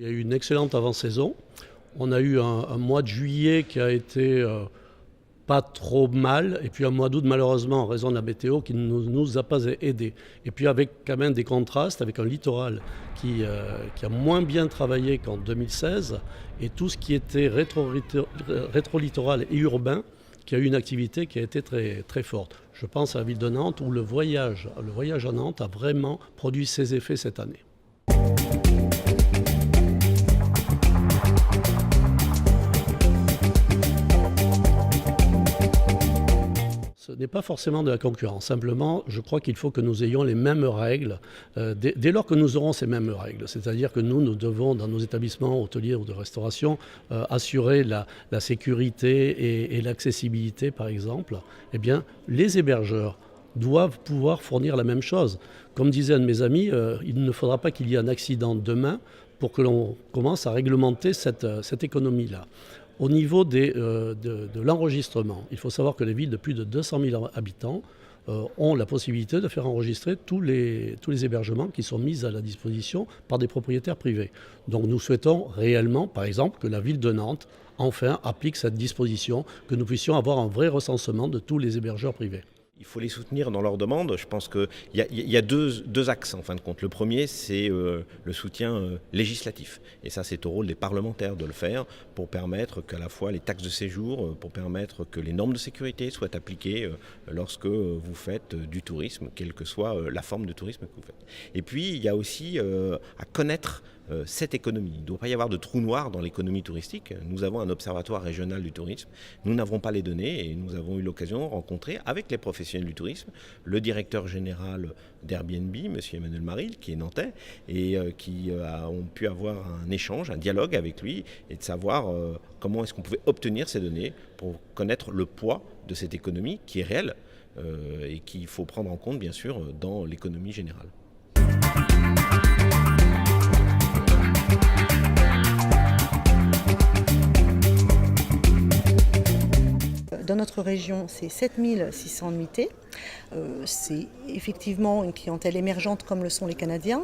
y a eu une excellente avant-saison. On a eu un mois de juillet qui a été pas trop mal, et puis un mois d'août malheureusement en raison de la météo qui ne nous a pas aidés. Et puis avec quand même des contrastes, avec un littoral qui a moins bien travaillé qu'en 2016, et tout ce qui était rétro-littoral et urbain, qui a eu une activité qui a été très, très forte. Je pense à la ville de Nantes où le voyage à Nantes a vraiment produit ses effets cette année. Ce n'est pas forcément de la concurrence. Simplement, je crois qu'il faut que nous ayons les mêmes règles dès lors que nous aurons ces mêmes règles. C'est-à-dire que nous devons, dans nos établissements hôteliers ou de restauration, assurer la sécurité et l'accessibilité, par exemple. Eh bien, les hébergeurs doivent pouvoir fournir la même chose. Comme disait un de mes amis, il ne faudra pas qu'il y ait un accident demain pour que l'on commence à réglementer cette économie-là. Au niveau de l'enregistrement, il faut savoir que les villes de plus de 200 000 habitants ont la possibilité de faire enregistrer tous les hébergements qui sont mis à la disposition par des propriétaires privés. Donc nous souhaitons réellement, par exemple, que la ville de Nantes, enfin, applique cette disposition, que nous puissions avoir un vrai recensement de tous les hébergeurs privés. Il faut les soutenir dans leurs demandes. Je pense qu'il y a deux axes en fin de compte. Le premier, c'est le soutien législatif. Et ça, c'est au rôle des parlementaires de le faire pour permettre qu'à la fois les taxes de séjour, pour permettre que les normes de sécurité soient appliquées lorsque vous faites du tourisme, quelle que soit la forme de tourisme que vous faites. Et puis, il y a aussi à connaître cette économie. Il ne doit pas y avoir de trou noir dans l'économie touristique. Nous avons un observatoire régional du tourisme. Nous n'avons pas les données et nous avons eu l'occasion de rencontrer avec les professionnels du tourisme le directeur général d'Airbnb, M. Emmanuel Maril, qui est nantais, et qui ont pu avoir un échange, un dialogue avec lui et de savoir comment est-ce qu'on pouvait obtenir ces données pour connaître le poids de cette économie qui est réelle et qu'il faut prendre en compte bien sûr dans l'économie générale. Dans notre région, c'est 7600 nuitées. C'est effectivement une clientèle émergente comme le sont les Canadiens,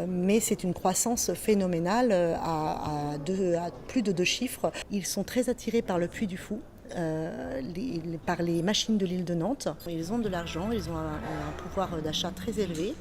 mais c'est une croissance phénoménale à plus de 2 chiffres. Ils sont très attirés par le Puy du Fou. Par les machines de l'île de Nantes. Ils ont de l'argent, ils ont un pouvoir d'achat très élevé.